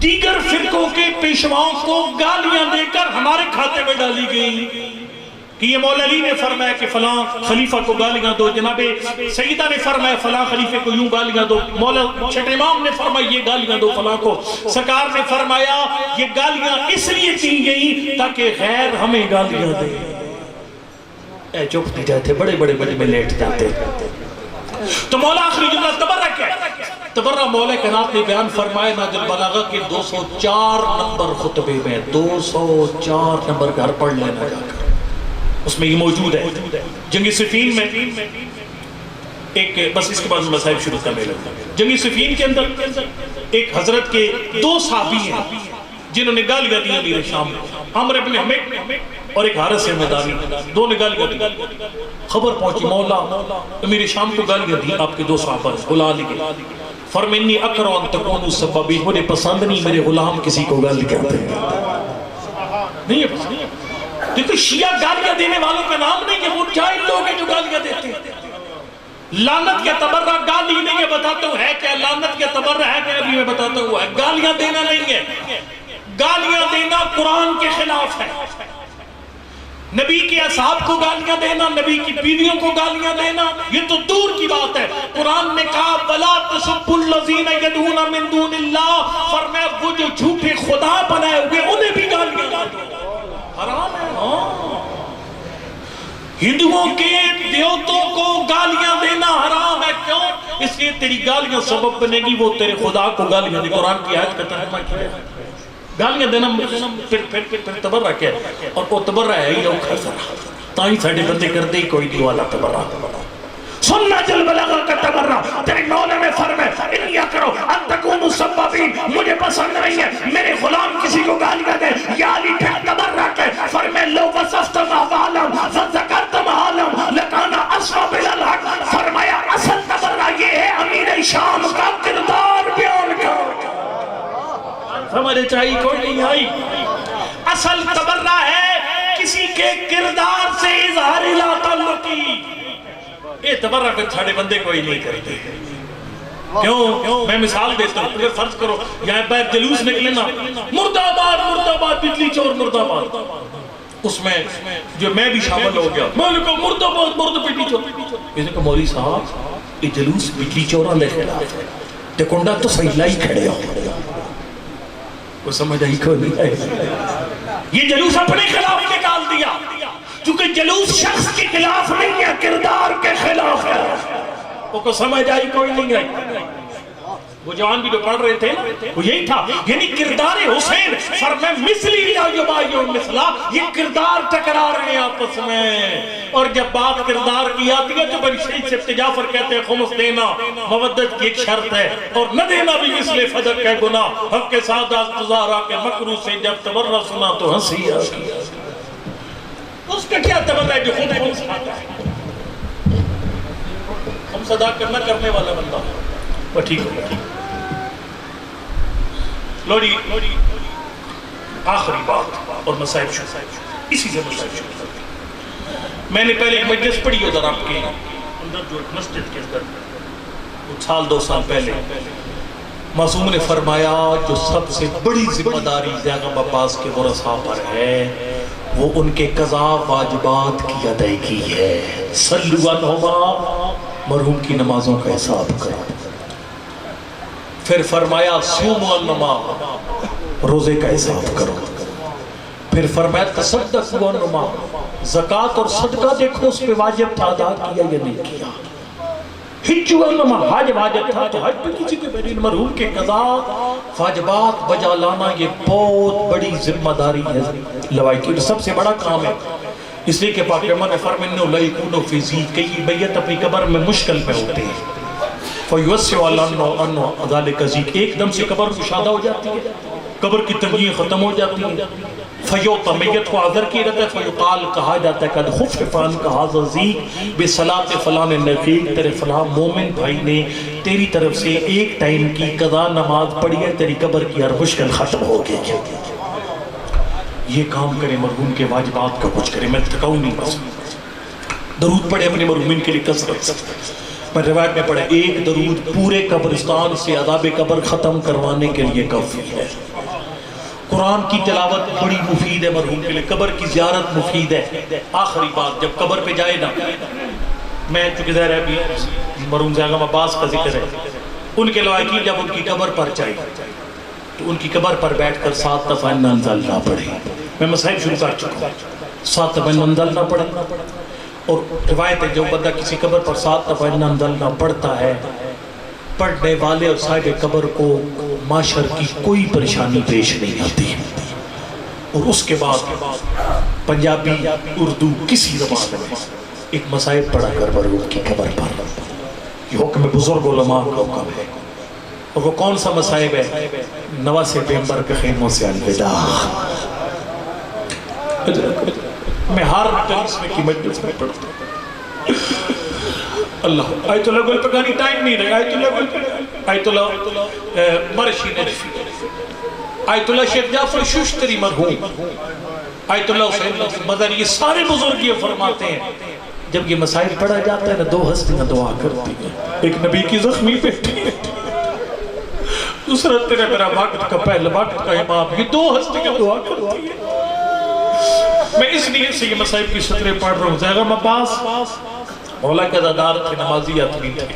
Speaker 1: دیگر فرقوں کے پیشواؤں کو گالیاں دے کر ہمارے کھاتے میں ڈالی گئی کہ یہ مولا علی نے فرمایا کہ فلاں خلیفہ کو گالیاں دو، جناب سیدہ نے فرمایا فلاں خلیفے کو یوں گالیاں دو، مولا چھٹے امام نے فرمایا یہ گالیاں دو فلاں کو. سرکار نے فرمایا یہ گالیاں اس لیے دی گئی تاکہ غیر ہمیں گالیاں دے. اے چپ نہیں جاتے، بڑے بڑے بڑے میں لیٹ جاتے. تو مولا آخری جملہ تبرہ کیا ہے؟ تبرہ مولا کائنات نے بیان فرمائے ناجل بلاغہ کے 204 نمبر خطبے میں، 204 نمبر گھر پڑھ لینا جا کر، اس میں یہ موجود ہے. جنگ صفین میں ایک، بس اس کے بعد مسائل شروع کرنے لگا. جنگ صفین کے اندر ایک حضرت کے 2 صحابی ہیں جنہوں نے گالیاں دی امیر شام میں، عمرو بن حمید اور ایک حارث مدانی، دو نے گالیاں دی. خبر پہنچی مولا امیر شام کو گالیاں دی آپ کے 2 صحابہ بلا لیے. فرمانی اکرہ ان تکونوا سببی، مجھے پسند نہیں میرے غلام کسی کو گالی کہتے ہیں. نہیں ہے پسند، دیکھو شیعہ گالیاں دینے والوں کا نام نہیں ہے، وہ جاہل لوگ ہیں جو گالیاں دیتے ہیں. لعنت کے تبرہ گالی نہیں ہے، بتاتا ہوں ہے کیا. لعنت کے تبرہ ہے کیا، ابھی میں بتاتا ہوں ہے. گالیاں دینا نہیں ہے، گالیاں دینا قرآن کے خلاف ہے. نبی کے اصحاب کو گالیاں دینا، نبی کی بیویوں کو گالیاں دینا، یہ تو دور کی بات ہے. قرآن نے کہا وَلَا تَسُبُّوا الَّذِينَ يَدْعُونَ مِن دُونِ اللَّهِ، فرمایا وہ جو جھوٹے خدا بنائے ہوئے انہیں بھی گالیاں دو. حرام ہے. ہندوؤں کے دیوتوں کو گالیاں دینا حرام ہے. کیوں؟ اس لیے تیری گالیاں سبب بنے گی وہ تیرے خدا کو گالیاں دی. قرآن کی آیت کا ترجمہ کیا ہے. گالیاں دینا پھر تبرہ کیا ہے. اور وہ تبرہ ہے ہی لوگ خسرہ تاہی ساڑھے بندے کر دے کوئی نہیں والا تبرہ. سننا جل بلاغہ کا تبرہ تیرے مولا میں فرمائے انیا کرو ان تکونوا سببین، مجھے پسند نہیں ہے میرے غلام کسی کو گالیاں دے. یا علی پھر تبرہ کے فرمائے لو وصفت محوالم فذکرت محالم لکانا اصحاب الالحق. فرمایا اصل تبرہ یہ ہے امیر شام کا کردار بیان کرو. ہمارے چاہیے کوئی نہیں آئی. اصل تبرہ ہے کسی کے کردار سے اظہار لا تعلقی. یہ تبرہ پھر چھاڑے بندے کوئی نہیں کرتے. کیوں؟ میں مثال دیتا ہوں. اگر فرض کرو یہاں باہر جلوس نکلے نا مرد آباد مرد آباد بجلی چور مرد آباد، اس میں جو میں بھی شامل ہو گیا، میں نے کہا مرد آباد مرد بجلی چور. یہ نے کہا مولی صاحب یہ جلوس بجلی چورہ لے خلاف ہے، تے کنڈا تو صحیح لائی کھڑے ہو. وہ سمجھ آئی کو نہیں آئی. یہ جلوس اپنے خلاف نکال دیا چونکہ جلوس شخص کے خلاف نہیں ہے، کردار کے خلاف ہے. وہ کو سمجھ آئی کوئی نہیں آئی. وہ جوان بھی جو پڑھ رہے تھے وہ یہی تھا، یعنی کردار حسین فرمائے مثلی لا یبایع مثلا، یہ کردار ٹکرا رہے ہیں آپس میں. اور جب بات کردار کی آتی ہے تو بنی شہید سے تجافر کہتے ہیں خمس دینا مودت کی ایک شرط ہے، اور نہ دینا بھی مثل فدق کا گناہ. حق کے ساتھ گزارا کے مکروہ سے جب تبرہ سنا تو ہنسی آتی. اس کا کیا تبرہ ہے جو خود خمس کھاتا ہے. خمس ادا کرنا کرنے والا بندہ وہ ٹھیک ہو. لوڑی آخری بات اور مسائل شروع، اسی سے مسائل شروع. میں نے پہلے ایک مجلس پڑھی ادھر آپ کے اندر جو مسجد کے اندر سال 2 سال پہلے معصوم نے فرمایا جو سب سے بڑی ذمہ داری زیغم عباس کے ورثاء پر ہے وہ ان کے قضا واجبات کی ادائیگی ہے. صلو علیہما، مرحوم کی نمازوں کا حساب کرو. پھر فرمایا صوم عنہما، روزے کا حساب کرو. پھر فرمایا تصدق عنہما، زکاة اور صدقہ دیکھو اس پہ واجب تھا ادا کیا یا نہیں کیا. حج عنہما، حج واجب تھا تو حج پہ کسی کے بین مرحوم کے قضا واجبات بجا لانا یہ بہت بڑی ذمہ داری ہے لوائکی. سب سے بڑا کام ہے. اس لیے کہ پاک پیغمبر نے فرمایا انہو لا یکونو فی ذیک، کئی میت اپنی قبر میں مشکل میں ہوتے ہیں. فیوسع عنہ ذالک ذیک، ایک دم سے قبر کشادہ ہو جاتی ہے، قبر کی تنگیاں ختم ہو جاتی ہیں. فیوتا میت کو عذر کی رہتا ہے، فیقال کہا جاتا ہے قد خفف عنک ھذا الضیق بصلاۃ فلان النقیق، تیرے فلاں مومن بھائی نے تیری طرف سے ایک ٹائم کی قضا نماز پڑھی ہے، تیری قبر کی ہر مشکل ختم ہو گئی۔ یہ کام کرے، مرحوم کے واجبات کا کچھ کرے، میں تھکاؤں نہیں بس۔ درود پڑھے اپنے مرحومین کے لیے کثرت سے، میں روایت میں پڑھے ایک درود پورے قبرستان سے عذاب قبر ختم کروانے کے لیے کافی ہے۔ قرآن کی تلاوت بڑی مفید ہے مرحوم کے لیے، قبر کی زیارت مفید ہے۔ آخری بات، جب قبر پہ جائے نا، میں چونکہ ظاہر ہے ابھی مرحوم زیغم عباس کا ذکر ہے، ان کے لوائقین جب ان کی قبر پر جائے تو ان کی قبر پر بیٹھ کر 7 دفعہ اِنَّا أَنزَلْنَا پڑھیں۔ میں مسائل شروع کر چکا ہوں، 7 دفعہ اِنَّا أَنزَلْنَا پڑھیں، اور روایت ہے جو بندہ کسی قبر پر 7 دفعہ اِنَّا أَنزَلْنَا پڑھتا ہے، پڑھنے والے اور صاحب قبر کو معاشر کی کوئی پریشانی پیش نہیں آتی۔ اور اس کے بعد پنجابی، اردو، کسی زبان میں ایک مصائب پڑھا کر مرحوم کی قبر پر، یہ حکم بزرگ علماء کا حکم ہے۔ اور وہ کون سا مصائب ہے؟ نواسے پیمبر کے خیموں سے الوداع۔ میں ہر جلسے کی مجلس میں پڑھتا ہوں اللہ آیت اللہ گل پکانی ٹائم نہیں رہا، آیت اللہ گل پکانی، آیت اللہ مرشی نجفی، آیت اللہ شیخ جعفر ششتری مرحوم، آیت اللہ حسین مدنی، یہ سارے بزرگ یہ فرماتے ہیں جب یہ مسائل پڑھا جاتا ہے نا، 2 ہستیاں دعا کرتی ہیں، ایک نبی کی زخمی بیٹی ہے، دوسرا تیرے میرا وقت کا پہلا وقت کا امام، یہ 2 ہستیاں دعا کرتی ہیں۔ میں اس لیے سے یہ مسائل کی سطریں پڑھ رہا ہوں۔ زیغم عباس مولا کے عزادار تھے، نمازی آدمی تھے،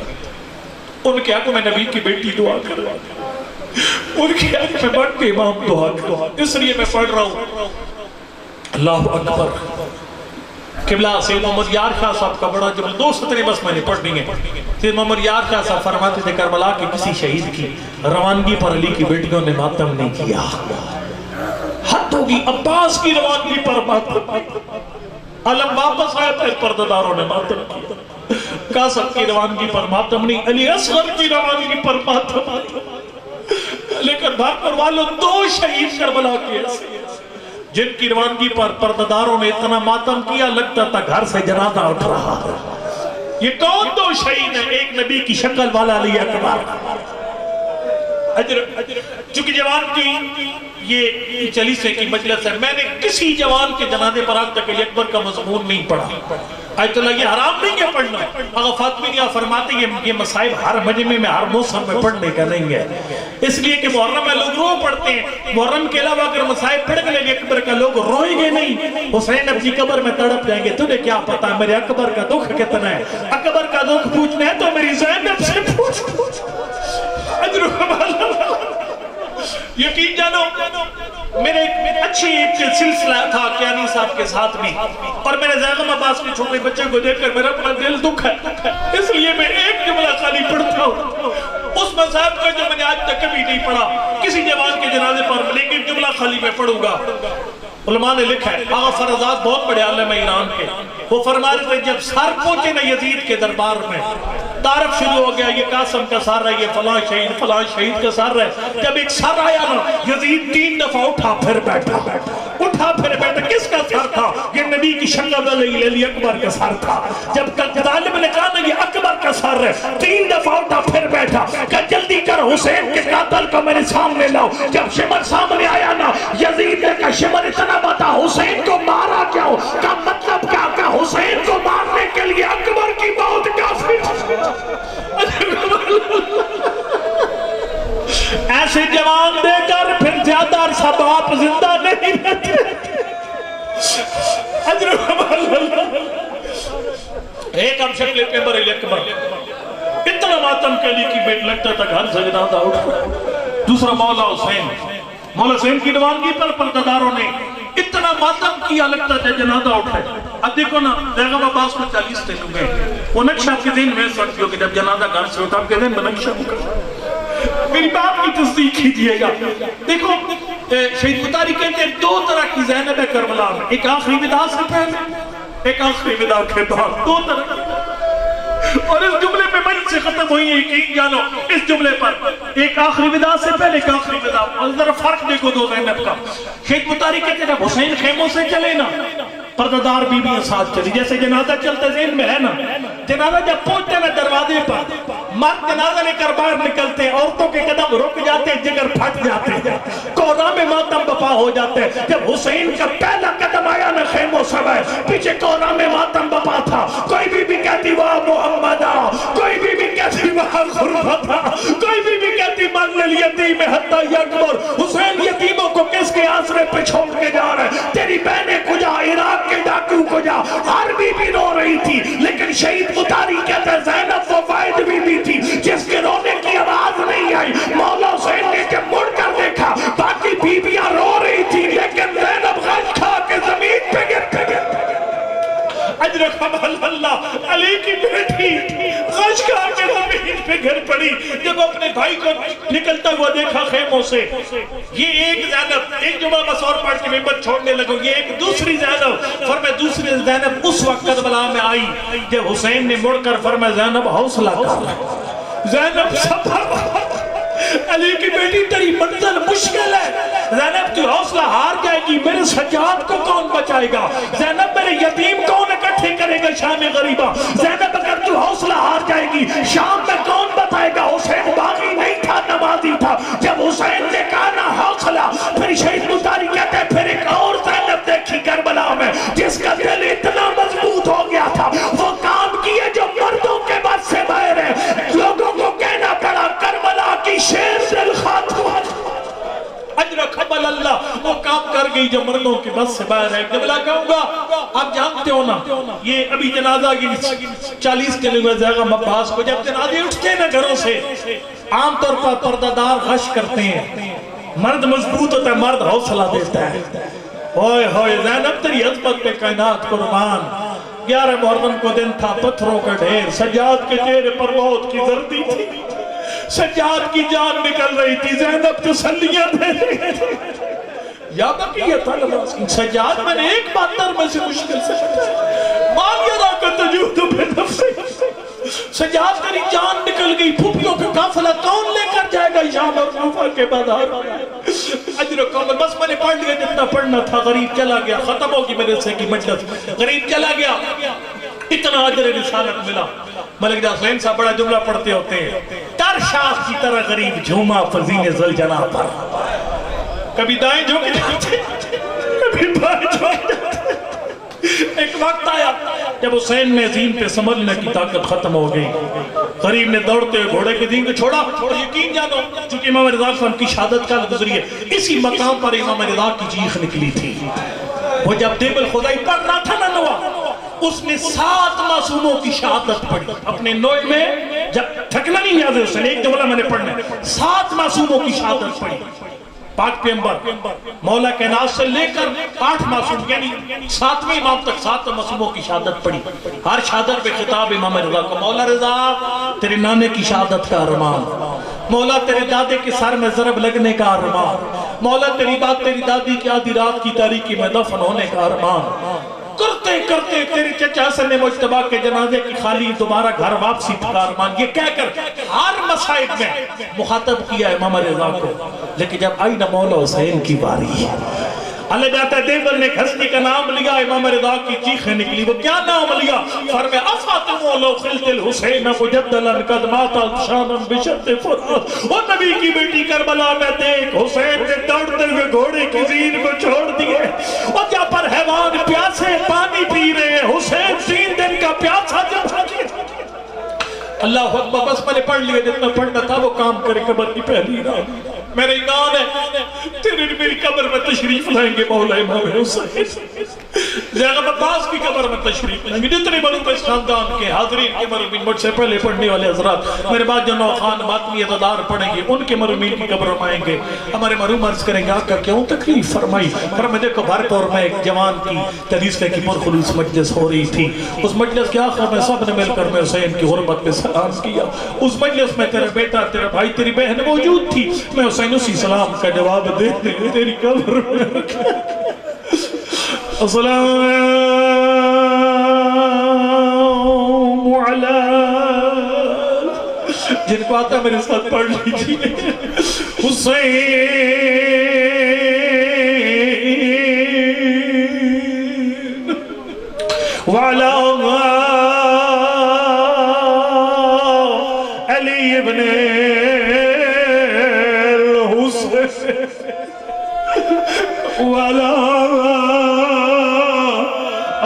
Speaker 1: ان کے حق میں نبی کی بیٹی دعا کر رہا ہوں، ان کے حق میں بڑھ کے امام دعا کر رہا ہوں، اس لیے میں پڑھ رہا ہوں اللہ اکبر۔ قبلہ سید محمد یار شاہ صاحب کا بڑا جملہ، 2 سطریں بس میں نے پڑھنی ہیں۔ سید محمد یار شاہ صاحب فرماتے تھے کربلا کے کسی شہید کی روانگی پر علی کی بیٹیوں نے ماتم نہیں کیا، حد ہوگی عباس کی روانگی پر ماتم، علم واپس آیا پھر پردہ نے ماتم کیا، قاسم کی روانگی پر ماتم نہیں، علی اصغر کی روانگی پر ماتم، لیکن بھاکر والوں 2 شہید کربلا کے ایسے جن کی روانگی پر پرداداروں نے اتنا ماتم کیا لگتا تھا گھر سے جنازہ اٹھ رہا ہے۔ یہ کون 2 شہید ہیں؟ ایک نبی کی شکل والا علی اکبر، چونکہ جوان کی یہ چلیسے کی مجلس ہے، میں نے کسی جوان کے جنازے پر آج تک علی اکبر کا مضمون نہیں پڑھا۔ آیت اللہ یہ حرام نہیں ہے پڑھنا، آقا فاطمی فرماتے ہیں یہ مسائب ہر مجمع میں ہر موسم میں پڑھنے کا نہیں ہے، اس لیے کہ محرم میں لوگ رو پڑھتے ہیں، محرم کے علاوہ اگر مسائب پڑھ گئے علی اکبر کا لوگ روئیں گے نہیں، حسین اپنی قبر میں تڑپ جائیں گے، تجھے کیا پتا میرے اکبر کا دکھ کتنا ہے، اکبر کا دکھ پوچھنا ہے تو میری زینب سے پوچھ۔ یقین جانو میرے اچھی ایک سلسلہ تھا کیانی صاحب کے ساتھ بھی، اور میرے زیغم عباس کے چھوٹے بچے کو دیکھ کر میرا اپنا دل دکھ ہے، اس لیے میں ایک جملہ خالی پڑھتا ہوں اس مذہب کا جو میں نے آج تک کبھی نہیں پڑھا کسی جوان کے جنازے پر، لیکن جملہ خالی میں پڑھوں گا۔ علماء نے لکھا ہے، آقا فرزاد بہت بڑے عالم ایران کے، وہ فرما رہے تھے جب سر پہنچے نا یزید کے دربار میں، تعارف شروع ہو گیا، یہ قاسم کا سر ہے، یہ فلاں شہید کا سر ہے، جب ایک سر آیا نا یزید 3 دفعہ اٹھا پھر بیٹھا، کس کا سر تھا؟ یہ نبی کی شکل والی علی اکبر کا سر تھا۔ جب ظالم نے کہا نا یہ اکبر کا سر ہے، 3 دفعہ اٹھا پھر بیٹھا، کہ جلدی کر حسین کے قاتل کو میرے سامنے لاؤ۔ جب شمر سامنے آیا نا یزید نے کہا شمر اتنا بتا حسین کو مارا کیوں؟ کا مطلب کیا؟ کہ حسین کو مارنے کے لیے اکبر کی موت کافی تھی۔ ایسے جوان دے کر پھر زیادہ عرصہ باپ زندہ نہیں رہتے۔ ایک ہم شکل پیمبر علی اکبر، اتنا ماتم کے علی کی بیٹ لگتا تھا گھر سے جنازہ اٹھ۔ دوسرا مولا حسین کی روانگی پر پرداداروں نے اتنا ماتم کیا لگتا تھا جنازہ اٹھے۔ اب دیکھو نا زیغم عباس کو 40 دن ہو گئے، وہ نقشہ آپ کے ذہن میں سکتی ہو کہ جب جنازہ گھر سے ہوتا آپ کے ذہن میں نقشہ ہوگا، میری بات کی تصدیق کیجئے گا۔ دیکھو شہید مطاری کہتے ہیں 2 طرح کی زینب کربلا میں، ایک آخری وداع سے پہلے، ایک آخری وداع کے بعد، 2 طرح کی۔ اور اس جملے میں بڑی سے ختم ہوئی ہے، یقین جانو اس جملے پر ایک آخری ودا سے پہلے ایک آخری ودا، اور ذرا فرق دیکھو دو زینب کا۔ شیخ بطاری کہتے ہیں جب حسین خیموں سے چلے نا، پردہ بی بی ساتھ چلی، جیسے جنازہ چلتا ذہن میں ہے نا، جنازہ جب پہنچتے نا دروازے پر، مرد جنازہ لے کر باہر نکلتے ہیں، عورتوں کے قدم رک جاتے ہیں، جگر پھٹ جاتے ہیں، کونا میں ماتم بپا ہو جاتے ہیں۔ جب حسین کا پہلا قدم آیا نا خیموں سے باہر، پیچھے کونا میں ماتم بپا تھا، کوئی بی بی کہتی واہ محمدہ، کوئی بی بی کہتی واہ غربتہ، کوئی بی بی کہتی من الیتیم حتی یکبر۔ حسین یتیموں کو کس کے آسرے پہ چھوڑ کے جا رہے ہیں؟ تیری بہنیں کجا، عراق کے ڈاکو کجا؟ ہر بی بی رو رہی تھی، لیکن شہید بطاری کہتے ہیں زینب وہ واحد بی بی تھی جس کے رونے کی آواز نہیں آئی۔ مولا حسین نے جب مڑ کر دیکھا باقی بیویاں رو رہی تھی، لیکن زینب غش کھا کے زمین پہ گر پہ گر اجرکم اللہ علی کی بیٹی غش کھا کے زمین پہ گر پڑی۔ جب اپنے بھائی کو نکلتا ہوا دیکھا خیموں سے، یہ ایک زینب، ایک جمعہ مسور پڑھ کے ممبر چھوڑنے لگو، یہ ایک دوسری زینب، فرمائے دوسری زینب اس وقت کربلا میں آئی جب حسین نے مڑ کر فرمائے زینب حوصلہ کر، زینب صبر، علی کی بیٹی تیری منزل مشکل ہے، زینب تو حوصلہ ہار جائے گی، میرے سجاد کو کون بچائے گا؟ زینب میرے یتیم کون اکٹھے کرے گا شام غریبہ؟ زینب اگر تو حوصلہ ہار جائے گی شام میں کون بتائے گا؟ حسین باغی نہیں تھا، نمازی تھا۔ جب حسین نے کہا نا حوصلہ، پھر شہید بطاری کہتے ہیں پھر ایک اور زینب دیکھی کربلا میں جس کا دل اتنا مضبوط ہو گیا تھا، وہ کام کیے جو مردوں کے بس سے باہر ہے۔ لوگوں کو کہنا پڑا کربلا کی شیر دل خاتون، اجرکم اللہ، وہ کام کر گئی جو مردوں کے بس سے باہر ہے۔ قبلہ کہوں گا آپ جانتے ہو نا، یہ ابھی جنازہ کی 40 کلو جگہ مباس کو جب جنازے اٹھتے ہیں نا گھروں سے، عام طور پر پردہ دار غش کرتے ہیں، مرد مضبوط ہوتا ہے، مرد حوصلہ دیتا ہے۔ ہوئے ہوئے زینب تیری عظمت پہ کائنات قربان۔ 11 محرم کو دن تھا، پتھروں کا ڈھیر، سجاد کے چہرے پر موت کی زردی تھی، سجاد کی جان نکل رہی تھی، زینب تسلیاں دے رہی تھی۔ یا بقیت اللہ، سجاد میں نے ایک بات در میں سے مشکل سے مان یرا کا تجود بے نفسی، سجاد تیری جان نکل گئی، پھوپیوں کا قافلہ کون لے کر جائے گا شام اور کوفہ کے بازار؟ اجر کامل، بس میں نے پڑھ لیا جتنا پڑھنا تھا، غریب چلا گیا، ختم ہوگی میرے سے کی مجلس، غریب چلا گیا، اتنا اجر رسالت ملا۔ ملک جا حسین صاحب بڑا جملہ پڑھتے ہوتے ہیں، تر شاخ کی طرح غریب جھوما فزین زلجناح پر، کبھی دائیں جھوک جاتے کبھی بائیں جھوک جاتے۔ ایک وقت آیا جب حسین نے عظیم پہ سنبھلنے کی طاقت ختم ہو گئی، غریب نے دوڑتے ہوئے گھوڑے کے دین کو چھوڑا، اور یقین جانو چونکہ امام رضا صلی اللہ علیہ وسلم کی شہادت کا گزری ہے، اسی مقام پر امام رضا کی چیخ نکلی تھی۔ وہ جب دیب الخدائی پڑھ رہا تھا نا نوا، اس نے 7 معصوموں کی شہادت پڑھی اپنے نوئے میں، جب تھکنا نہیں یاد ہے حسین، ایک جملہ میں نے پڑھنا ہے، 7 معصوموں کی شہادت پڑھی۔ پاک پیغمبر مولا کائنات سے لے کر 8 معصوم یعنی 7ویں امام تک 7 معصوموں کی شہادت پڑھی۔ ہر شہادت پہ خطاب امام رضا کو، مولا رضا تیرے نانے کی شہادت کا ارمان، مولا تیرے دادے کے سر میں ضرب لگنے کا ارمان، مولا تیری بات تیری دادی کی آدھی رات کی تاریکی میں دفن ہونے کا ارمان، کرتے کرتے تیری چچا حسن مجتبیٰ کے جنازے کی خالی دوبارہ گھر واپسی کا ارمان، یہ کہہ کر ہر مسائب میں مخاطب کیا امام رضا کو۔ لیکن جب آئی نا مولا حسین کی باری، اللہ جاتا ہے دیوبل نے ہستی کا نام لیا، امام رضا کی چیخیں نکلی، وہ کیا نام لیا؟ فرمائے افاتمو لو خلت الحسین مجدلا قد ماتا شانا بشد فرات۔ وہ نبی کی بیٹی کربلا میں دیکھ، حسین نے دوڑتے ہوئے گھوڑے کی زین کو چھوڑ دیے، اور جہاں پر حیوان پیاسے پانی پی رہے ہیں، حسین 3 دن کا پیاسا جب اللہ اکبر، بس میں نے پڑھ لیا جتنا پڑھنا تھا، وہ کام کرے قبر کی پہلی رات۔ میرے ایمان ہے تیرے میری قبر میں تشریف لائیں گے مولا امام حسین، زیغب عباس کی قبر میں تشریف لائیں گے، جتنے بڑوں اس خاندان کے حاضرین کے مرحومین مجھ سے پہلے پڑھنے والے حضرات، میرے بعد جو نوخان ماتمی عزادار پڑھیں گے، ان کے مرحومین کی قبروں میں آئیں گے، ہمارے مرحوم عرض کریں گے آقا کیوں تکلیف فرمائی؟ فرمائے دیکھو بھرپور میں ایک جوان کی تدیسے کی پرخلوص مجلس ہو رہی تھی، اس مجلس کے آخر میں سب نے مل کر میں حسین کی غربت پہ سلام کیا، اس مجلس میں تیرا بیٹا تیرا بھائی تیری بہن موجود تھی، میں حسین اسی سلام کا جواب دیتے ہوئے تیری قبر میں رکھا، السلام علیکم جن کو آتا میرے ساتھ پڑھ لیجئے. حسین وعلا علی ابن الحسین وعلا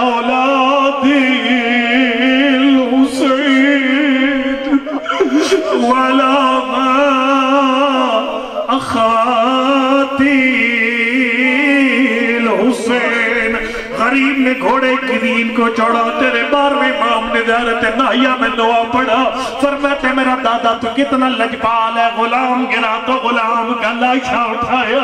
Speaker 1: اولاد الحسین وعلا اخاتی الحسین. غریب نے گھوڑے کی دین کو چڑھا. تیرے 12ویں امام نے زیارت نائیہ میں دعا پڑھا. فرماتے میرا دادا تو کتنا لجپال ہے. غلام گرا تو غلام کا لاشا اٹھایا,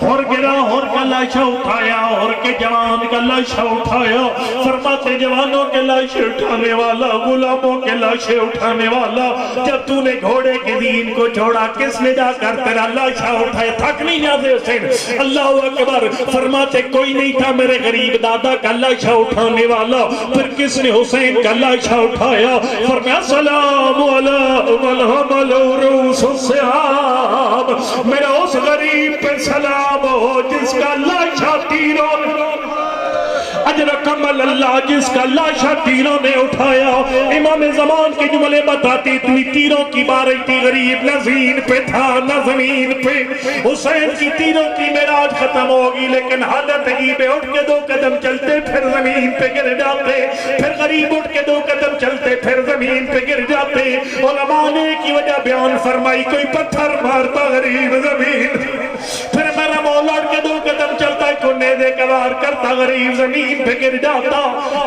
Speaker 1: اور گرا اور کا لاشا اٹھایا, اور کے جوان کا لاشا اٹھایا. فرماتے جوانوں کے لاشے اٹھانے والا, غلاموں کے لاشے اٹھانے والا, جب تو نے گھوڑے کی دین کو چھوڑا کس نے جا کر تیرا لاشا اٹھایا؟ تھک نہیں جاتے حسین. اللہ اکبر. فرماتے کوئی نہیں تھا میرے غریب دادا کا لاشا اٹھانے والا. پھر کس نے حسین کا لاشا اٹھایا؟ فرمایا سلام علی من حمل رؤوس الصحاب. میرا اس غریب پہ سلام ہو جس کا لاشا تیروں اجرکم اللہ, جس کا لاشا تیروں نے اٹھایا. امام زمان کے جملے بتاتی اتنی تیروں کی بارش تھی. غریب نہ زین پہ تھا نہ زمین پہ. حسین کی تیروں کی معراج ختم ہوگی, لیکن حالت عجیب ہے. اٹھ کے 2 قدم چلتے پھر زمین پہ گر جاتے, پھر غریب اٹھ کے 2 قدم چلتے پھر زمین پہ گر جاتے. علماء نے کی وجہ بیان فرمائی, کوئی پتھر مارتا غریب زمین, پھر میرا مولا اٹھ کے 2 قدم چلتا, کوئی نیزے کا وار کرتا غریب زمین پہ گر جاتا.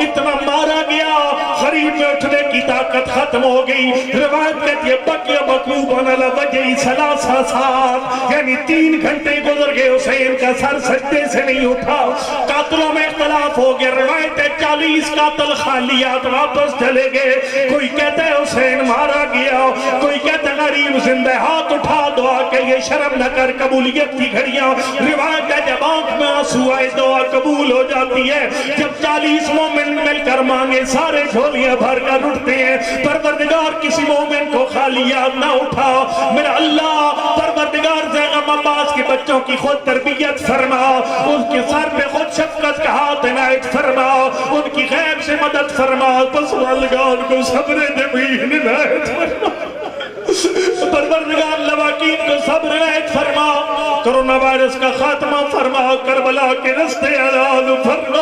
Speaker 1: اتنا مارا گیا غریب میں اٹھنے کی طاقت ختم ہو گئی. روایت کہتی ہے بقیہ مقلوباً علی وجہی 3 ساعات, یعنی 3 گھنٹے گزر گئے. حسین کا سر سجدے سے نہیں اٹھا. قاتلوں میں اختلاف ہو گیا. روایت ہے 40 قاتل خالیات واپس چلے گئے. کوئی کہتا ہے حسین مارا گیا, کوئی کہتا ہے غریب زندہ. ہاتھ اٹھا دعا کہ یہ شرم نہ کر, قبولیت کی گھڑیاں. روایت ہے جب آنکھ میں آنسو آئے دعا قبول ہو جاتی ہے. جب 40 مومن مل کر مانگے سارے جھولیاں بھر کر اٹھتے ہیں. پروردگار کسی مومن کو خالی یاد نہ اٹھا. میرا اللہ پروردگار زیغم عباس کے بچوں کی خود تربیت فرما, ان کے سر پہ خود شفقت کا ہاتھ عنایت فرما, ان کی غیب سے مدد فرما. پروردگار کو صبر جمیل عنایت فرما. پروردگار لواقین کو صبر عنایت فرما. کرونا وائرس کا خاتمہ فرما. کربلا کے رستے آزاد فرما.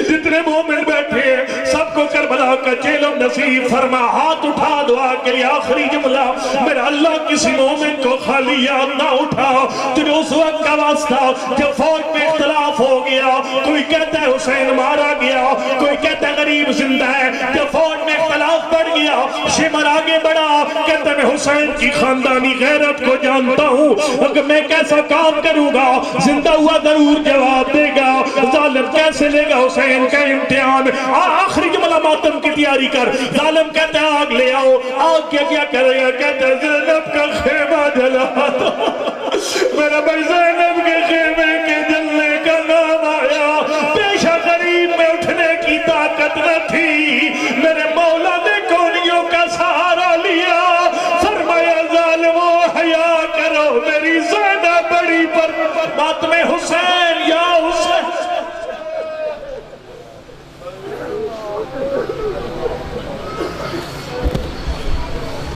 Speaker 1: جتنے مومن بیٹھے ہیں سب کو کربلا کا جیلم نصیب فرما. ہاتھ اٹھا دعا کے لیے آخری جملہ. میرا اللہ کسی مومن کو خالی یاد نہ اٹھا. تجھے اس وقت کا واسطہ جب فوج میں اختلاف ہو گیا, کوئی کہتا ہے حسین مارا گیا, کوئی کہتا ہے غریب زندہ ہے. جب فوج میں اختلاف بڑھ گیا, شمر آگے بڑھا, کہتا ہے میں حسین کی خاندانی غیرت کو جانتا ہوں, اگر میں کیسا کام کروں گا زندہ ہوا ضرور جواب دے گا, ظالم کیسے لے گا حسین کا امتحان. آخری جملہ ماتم کی تیاری کر. ظالم کہتا ہے آگ لے آؤ. آگ کیا کرے گا؟ کہتا ہے زینب کا خیمہ جلا دو. میرا بھائی زینب کے خیمے کے جلنے کا نام آیا. پیشہ غریب میں اٹھنے کی طاقت نہ تھی, میرے مولا نے کولیوں کا سہارا لیا. فرمایا ظالمو حیا کرو, میری زینب بڑی پر ماتم حسین